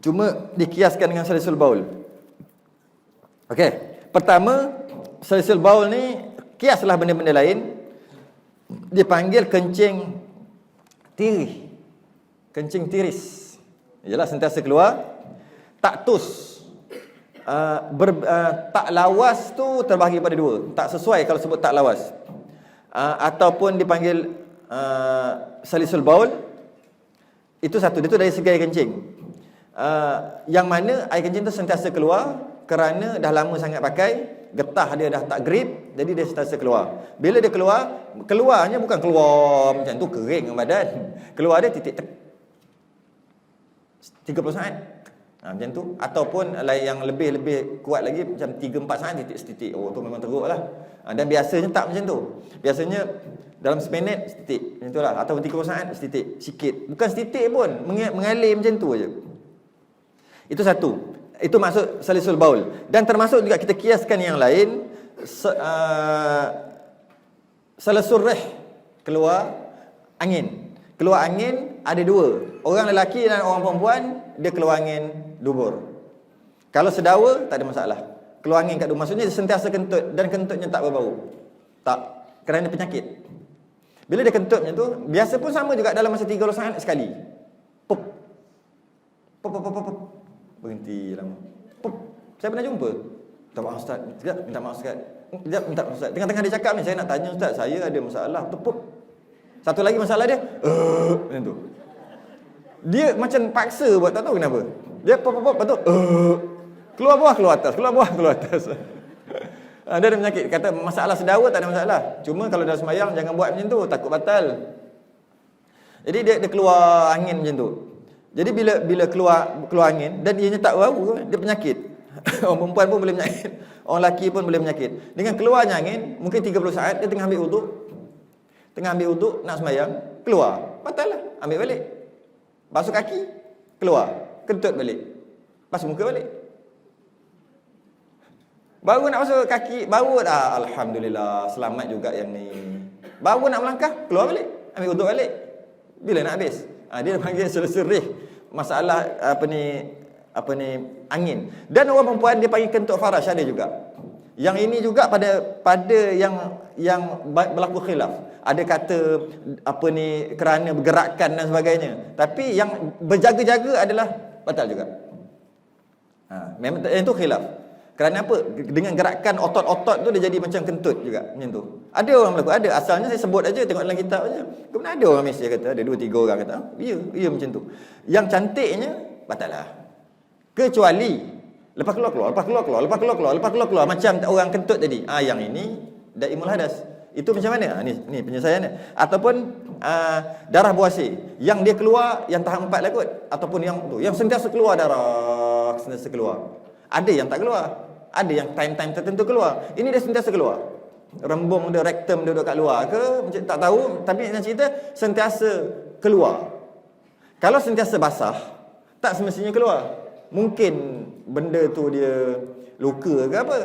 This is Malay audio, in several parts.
Cuma dikiaskan dengan salisul baul. Okey. Pertama, salisul baul ni kiaslah benda-benda lain. Dipanggil kencing tirih. Kencing tiris. Yalah sentiasa keluar. Tak tus. Tak lawas tu terbahagi pada dua. Tak sesuai kalau sebut tak lawas. Ataupun dipanggil salisul baul. Itu satu. Itu dari segi air kencing. Yang mana air kencing tu sentiasa keluar kerana dah lama sangat pakai, getah dia dah tak grip, jadi dia sentiasa keluar. Bila dia keluar, keluarnya bukan keluar macam tu kering badan. Keluar dia titik 30 saat. Macam tu. Ataupun yang lebih kuat lagi macam 3-4 saat titik-titik. Oh tu memang teruk lah. Dan biasanya tak macam tu. Biasanya dalam seminit setitik macam tu lah. Ataupun 30 saat setitik. Sikit. Bukan setitik pun, mengalir macam tu je. Itu satu. Itu maksud salisul baul. Dan termasuk juga kita kiaskan yang lain, salisul rih, keluar angin. Keluar angin ada dua. Orang lelaki dan orang perempuan dia keluar angin dubur. Kalau sedawa tak ada masalah. Keluar angin kat dubur maksudnya dia sentiasa kentut dan kentutnya tak berbau. Tak, kerana penyakit. Bila dia kentut macam tu, biasa pun sama juga dalam masa 30 saat sekali. Pop. Pop pop pop pop. Berhenti lama. Pop. Saya pernah jumpa. Minta maaf Ustaz. Sekejap, minta maaf Ustaz. Sekejap, minta maaf Ustaz. Tengah-tengah dia cakap ni, saya nak tanya Ustaz, saya ada masalah. Pop. Satu lagi masalah dia, macam tu. Dia macam paksa buat, tak tahu kenapa. Dia pop, lepas tu, keluar bawah, keluar atas, keluar bawah, keluar atas. Dia ada penyakit. Kata masalah sedawa tak ada masalah. Cuma kalau dah sembahyang, jangan buat macam tu, takut batal. Jadi dia keluar angin macam tu. Jadi bila keluar angin, dan ianya tak bau, dia penyakit. Orang perempuan pun boleh penyakit. Orang lelaki pun boleh penyakit. Dengan keluarnya angin, mungkin 30 saat, dia tengah ambil uduk, nak sembahyang, keluar, batal lah, ambil balik. Basuh kaki, keluar, kentut balik, basuh muka balik. Baru nak basuh kaki, baru dah, alhamdulillah, selamat juga yang ni. Baru nak melangkah, keluar balik, ambil uduk balik. Bila nak habis? Dia panggil sirih, masalah apa ni angin. Dan orang perempuan dia panggil kentut farash ada juga. Yang ini juga pada yang berlaku khilaf. Ada kata kerana bergerakkan dan sebagainya. Tapi yang berjaga-jaga adalah batal juga. Memang itu khilaf. Kerana apa? Dengan gerakan otot-otot tu dia jadi macam kentut juga macam tu. Ada orang berlaku, ada. Asalnya saya sebut aja, tengok dalam kitab aja. Kemudian ada orang Malaysia kata, ada 2-3 orang kata, ya macam tu. Yang cantiknya batal lah. Kecuali lepas keluar macam orang kentut tadi. Yang ini daimul hadas. Itu macam mana? Ni penyelesaiannya. Ataupun darah buasir yang dia keluar yang tahap 4 lah kot. Ataupun yang sentiasa keluar darah, sentiasa keluar. Ada yang tak keluar. Ada yang time-time tertentu keluar. Ini dia sentiasa keluar. Rembung dia, rektum dia duduk kat luar ke? Macam tak tahu, tapi yang cerita sentiasa keluar. Kalau sentiasa basah, tak semestinya keluar. Mungkin benda tu dia luka ke apa.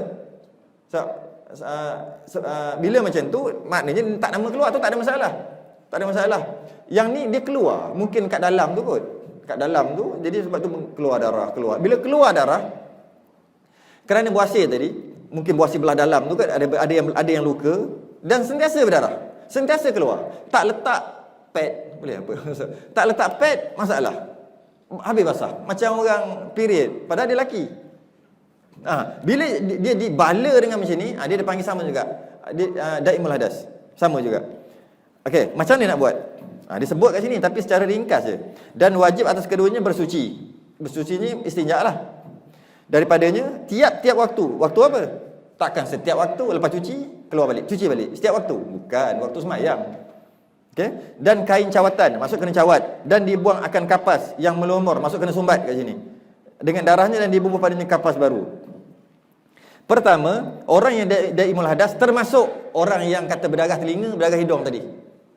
Bila macam tu, maknanya tak nama keluar tu tak ada masalah. Tak ada masalah. Yang ni dia keluar, mungkin kat dalam tu kot. Kat dalam tu, jadi sebab tu keluar darah, keluar. Bila keluar darah, kerana buasir tadi, mungkin buasir belah dalam tu kan, ada yang luka dan sentiasa berdarah. Sentiasa keluar. Tak letak pad, boleh apa? Tak letak pad, masalah. Habis basah. Macam orang period, padahal dia lelaki. Bila dia dibala dengan macam ni, dia panggil sama juga. Daimul hadas. Sama juga. Okey, macam mana nak buat? Dia sebut kat sini tapi secara ringkas je. Dan wajib atas keduanya bersuci. Bersuci ni istinja lah. Daripadanya tiap-tiap waktu. Waktu apa? Takkan setiap waktu lepas cuci keluar balik, cuci balik. Setiap waktu. Bukan waktu sembahyang. Okey? Dan kain cawatan, maksud kena cawat dan dibuang akan kapas yang melumur, maksud kena sumbat kat sini. Dengan darahnya dan dibubuh padanya kapas baru. Pertama, orang yang daimul hadas termasuk orang yang kata berdarah telinga, berdarah hidung tadi.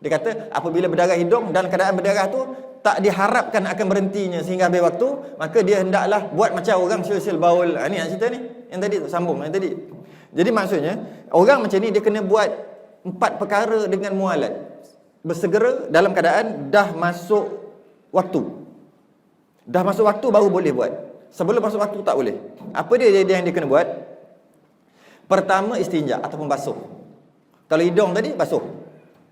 Dia kata apabila berdarah hidung dan keadaan berdarah tu tak diharapkan akan berhentinya sehingga habis waktu, maka dia hendaklah buat macam orang sil-sil baul. Ni yang cerita ni, yang tadi tu sambung yang tadi. Jadi maksudnya orang macam ni dia kena buat 4 perkara dengan mualat. Bersegera dalam keadaan dah masuk waktu. Dah masuk waktu baru boleh buat. Sebelum masuk waktu tak boleh. Apa dia yang dia kena buat? Pertama istinja ataupun basuh. Kalau hidung tadi basuh.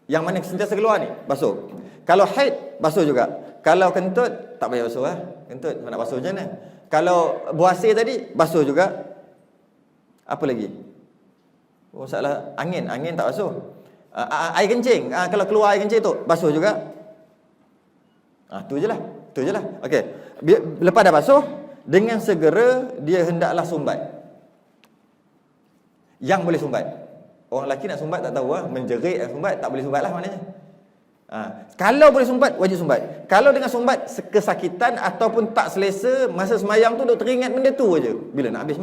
Yang mana sentiasa keluar ni basuh. Kalau haid basuh juga. Kalau kentut tak payah basuh lah. Kentut nak basuh macam mana? Kalau buasir tadi basuh juga. Apa lagi? Oh, masalah angin tak basuh. Air kencing, kalau keluar air kencing tu basuh juga. Tu je lah. Okey. Lepas dah basuh, dengan segera dia hendaklah sumbat. Yang boleh sumbat. Orang lelaki nak sumbat tak tahu lah, menjerit nak sumbat tak boleh sumbat lah maknanya. Kalau boleh sumbat, wajib sumbat. Kalau dengan sumbat kesakitan ataupun tak selesa masa semayang tu, duk teringat benda tu aje. Bila nak habis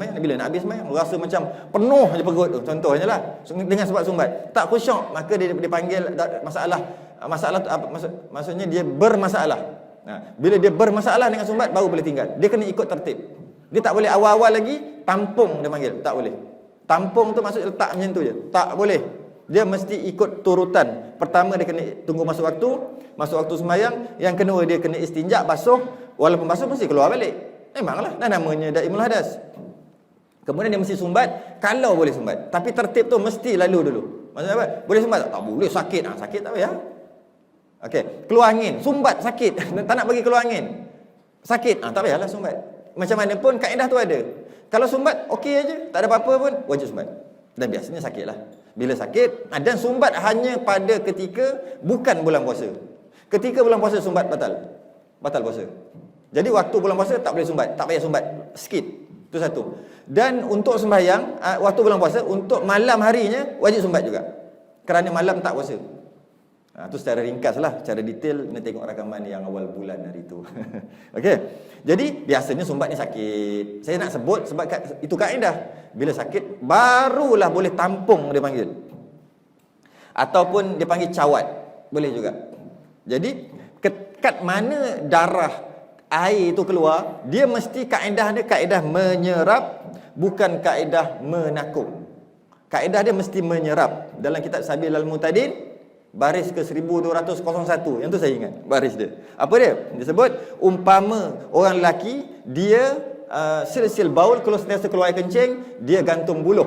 semayang, rasa macam penuh je perut tu. Contohnya lah, dengan sebab sumbat. Tak khusyuk, maka dia panggil masalah tu apa? Maksudnya dia bermasalah. Bila dia bermasalah dengan sumbat, baru boleh tinggal. Dia kena ikut tertib. Dia tak boleh awal-awal lagi tampung dia panggil, tak boleh. Tampung tu maksud letak macam tu je. Tak boleh. Dia mesti ikut turutan. Pertama dia kena tunggu masuk waktu semayang. Yang kedua dia kena istinja, basuh. Walaupun basuh mesti keluar balik. Memanglah, dah namanya daimul hadas. Kemudian dia mesti sumbat kalau boleh sumbat. Tapi tertib tu mesti lalu dulu. Maksudnya apa? Boleh sumbat tak? Tak boleh, sakit. Sakit tak payah. Okey, keluar angin, sumbat sakit. Tak nak bagi keluar angin. Sakit, tak payahlah sumbat. Macam mana pun kaedah tu ada. Kalau sumbat okey aja, tak ada apa-apa pun wajib sumbat. Dan biasanya sakitlah. Bila sakit, dan sumbat hanya pada ketika bukan bulan puasa. Ketika bulan puasa sumbat batal puasa. Jadi waktu bulan puasa tak boleh sumbat, tak payah sumbat, sikit. Itu satu. Dan untuk sembahyang waktu bulan puasa, untuk malam harinya wajib sumbat juga. Kerana malam tak puasa. Itu secara ringkas lah. Secara detail kena tengok rakaman yang awal bulan hari tu. Okey. Jadi biasanya sumbat ni sakit. Saya nak sebut sebab itu kaedah. Bila sakit barulah boleh tampung dia panggil. Ataupun dia panggil cawat. Boleh juga. Jadi kat mana darah air tu keluar, dia mesti kaedah dia kaedah menyerap, bukan kaedah menakung. Kaedah dia mesti menyerap. Dalam kitab Sabil al-Mutadin baris ke 1201, yang tu saya ingat baris dia. Apa dia? Dia sebut umpama orang lelaki dia silsil baul, kalau sentiasa keluar air kencing, dia gantung buluh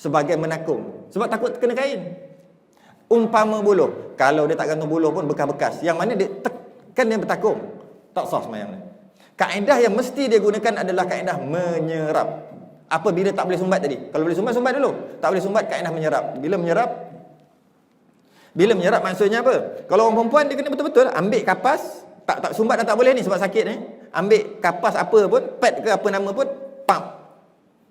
sebagai menakung sebab takut kena kain. Umpama buluh, kalau dia tak gantung buluh pun bekas-bekas, yang mana dia tekan dia bertakung, tak sah sembahyang dia. Kaedah yang mesti dia gunakan adalah kaedah menyerap. Apabila tak boleh sumbat tadi, kalau boleh sumbat dulu, tak boleh sumbat kaedah menyerap. Bila menyerap maksudnya apa? Kalau orang perempuan dia kena betul-betul ambil kapas, tak sumbat dah tak boleh ni sebab sakit ni. Ambil kapas apa pun, pad ke apa nama pun, pump.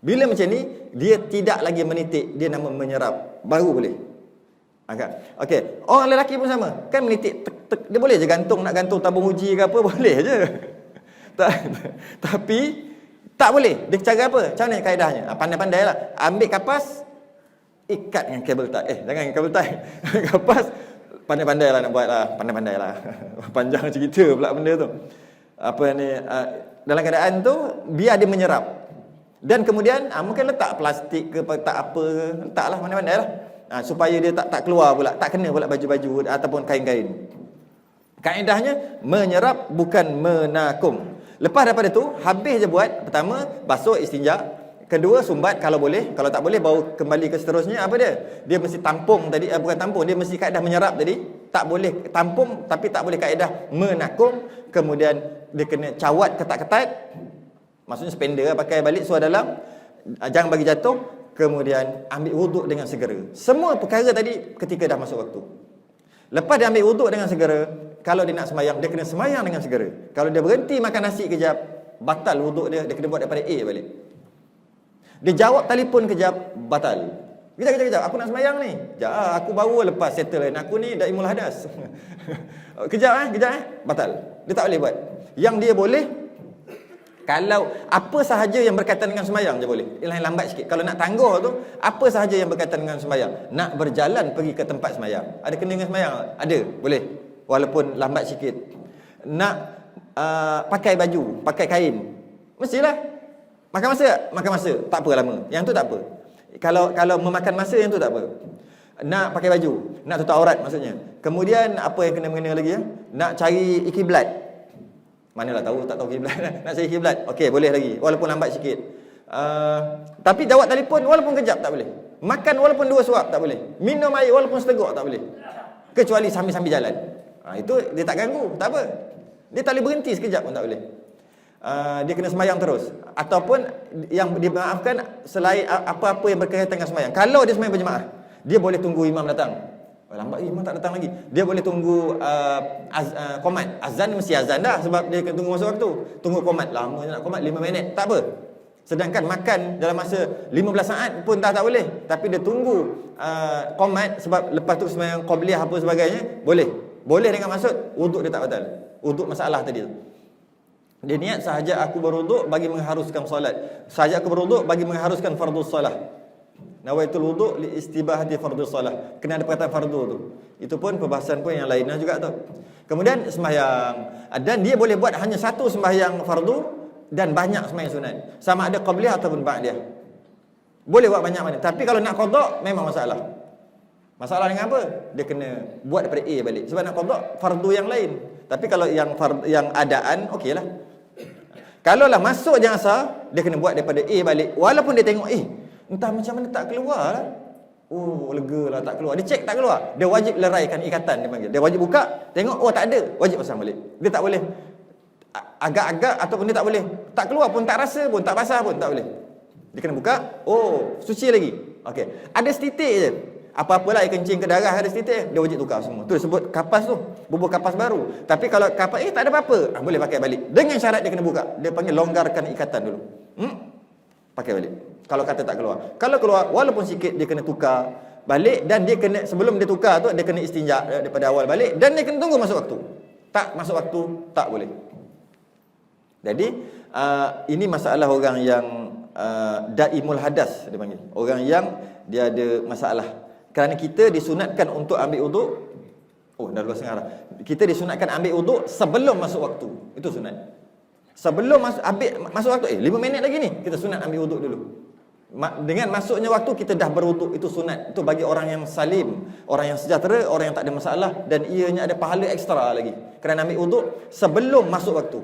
Bila macam ni, dia tidak lagi menitik, dia nama menyerap, baru boleh. Okey, orang lelaki pun sama. Kan menitik, dia boleh je gantung, nak gantung tabung uji ke apa, boleh je. Tapi tak boleh. Dia cara apa? Macam mana kaedahnya? Pandai-pandai lah. Ambil kapas, ikat dengan kabel tie. Jangan dengan kabel tie. Kapas, pandai-pandai lah nak buat lah. Pandai-pandai lah. Panjang cerita pula benda tu. Apa ni, dalam keadaan tu, biar dia menyerap. Dan kemudian, mungkin letak plastik ke, tak apa ke, letaklah pandai-pandai lah. Supaya dia tak keluar pula, tak kena pula baju-baju ataupun kain-kain. Kaedahnya, menyerap bukan menakung. Lepas daripada tu, habis je buat. Pertama, basuh istinja. Kedua, sumbat kalau boleh. Kalau tak boleh, baru kembali ke seterusnya. Apa dia? Dia mesti tampung tadi. Bukan tampung, dia mesti kaedah menyerap tadi. Tak boleh tampung, tapi tak boleh kaedah menakung. Kemudian dia kena cawat ketat-ketat. Maksudnya spender, pakai balik suar dalam. Jangan bagi jatuh. Kemudian ambil wuduk dengan segera. Semua perkara tadi ketika dah masuk waktu. Lepas dia ambil wuduk dengan segera, kalau dia nak semayang, dia kena semayang dengan segera. Kalau dia berhenti makan nasi kejap, batal wuduk dia kena buat daripada A balik. Dia jawab telefon kejap, batal. Kejap, aku nak semayang ni. Kejap, aku baru lepas settle aku ni daimul hadas. Kejap, batal. Dia tak boleh buat. Yang dia boleh, kalau apa sahaja yang berkaitan dengan semayang je boleh. Yang lambat sikit. Kalau nak tangguh tu, apa sahaja yang berkaitan dengan semayang. Nak berjalan pergi ke tempat semayang. Ada kena dengan semayang? Ada, boleh. Walaupun lambat sikit. Nak pakai baju, pakai kain, mestilah. Makan masa? Makan masa. Tak apa lama. Yang tu tak apa. Kalau memakan masa, yang tu tak apa. Nak pakai baju, nak tutup aurat maksudnya. Kemudian apa yang kena mengena lagi ya? Nak cari ikiblat. Manalah tahu, tak tahu kiblat. Nak saya kiblat. Okey, boleh lagi. Walaupun lambat sikit. Tapi jawab telefon walaupun kejap tak boleh. Makan walaupun 2 suap tak boleh. Minum air walaupun seteguk tak boleh. Kecuali sambil-sambil jalan. Itu dia tak ganggu, tak apa. Dia tak boleh berhenti sekejap pun tak boleh. Dia kena sembahyang terus. Ataupun yang dimaafkan selain apa-apa yang berkaitan dengan sembahyang. Kalau dia sembahyang berjemaah, dia boleh tunggu imam datang. Lambat imam tak datang lagi. Dia boleh tunggu qomat. Azan mesti azan dah sebab dia kena tunggu masa waktu. Tunggu qomat, lama nak qomat 5 minit, tak apa. Sedangkan makan dalam masa 15 saat pun tak boleh. Tapi dia tunggu qomat sebab lepas tu sembahyang qabliyah apa sebagainya, boleh. Boleh dengan maksud wuduk dia tak batal. Wuduk masalah tadi tu. Dia niat sahaja aku berwuduk bagi mengharuskan solat. Sahaja aku berwuduk bagi mengharuskan fardhu solat. Nawaitul wudu' li istibahati fardhu solah. Kena ada perkataan fardu tu. Itu pun perbahasan pun yang lainnya juga tu. Kemudian sembahyang, dan dia boleh buat hanya satu sembahyang fardu dan banyak sembahyang sunat. Sama ada qabliyah ataupun ba'diyah. Boleh buat banyak mana. Tapi kalau nak qada memang masalah. Masalah dengan apa? Dia kena buat daripada A balik. Sebab nak qada fardu yang lain. Tapi kalau yang adaan okeylah. Kalau lah masuk jam asar, dia kena buat daripada A balik. Walaupun dia tengok entah macam mana tak keluar lah. Oh, lega lah tak keluar. Dia cek tak keluar. Dia wajib leraikan ikatan, dia panggil. Dia wajib buka, tengok tak ada, wajib pasang balik. Dia tak boleh agak-agak ataupun dia tak boleh tak keluar pun, tak rasa pun, tak basah pun, tak boleh. Dia kena buka, suci lagi. Okey. Ada setitik je. Apa-apalah air kencing ke darah ada setitik, dia wajib tukar semua. Tu disebut kapas tu, bubur kapas baru. Tapi kalau kapas tak ada apa-apa, boleh pakai balik. Dengan syarat dia kena buka. Dia panggil longgarkan ikatan dulu. Pakai balik. Kalau kata tak keluar. Kalau keluar walaupun sikit dia kena tukar balik, dan dia kena sebelum dia tukar tu dia kena istinja daripada awal balik, dan dia kena tunggu masuk waktu. Tak masuk waktu tak boleh. Jadi ini masalah orang yang daimul hadas dia panggil. Orang yang dia ada masalah. Kerana kita disunatkan untuk ambil wuduk. Dah 2:30. Kita disunatkan ambil wuduk sebelum masuk waktu. Itu sunat. Sebelum masuk waktu 5 minit lagi ni kita sunat ambil wuduk dulu. Dengan masuknya waktu kita dah berwuduk, itu sunat. Itu bagi orang yang salim, orang yang sejahtera, orang yang tak ada masalah, dan ianya ada pahala ekstra lagi kerana ambil wuduk sebelum masuk waktu.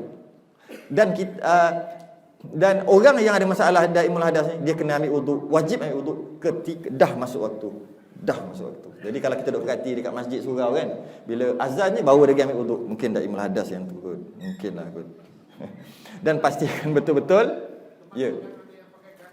Dan orang yang ada masalah daimul hadas ni, dia kena ambil wuduk, wajib ambil wuduk ketika dah masuk waktu. Dah masuk waktu. Jadi kalau kita duduk perhati dekat masjid surau kan, bila azan je baru dia ambil wuduk, mungkin daimul hadas yang tu kot. Mungkinlah kot. Dan pastikan betul-betul ya.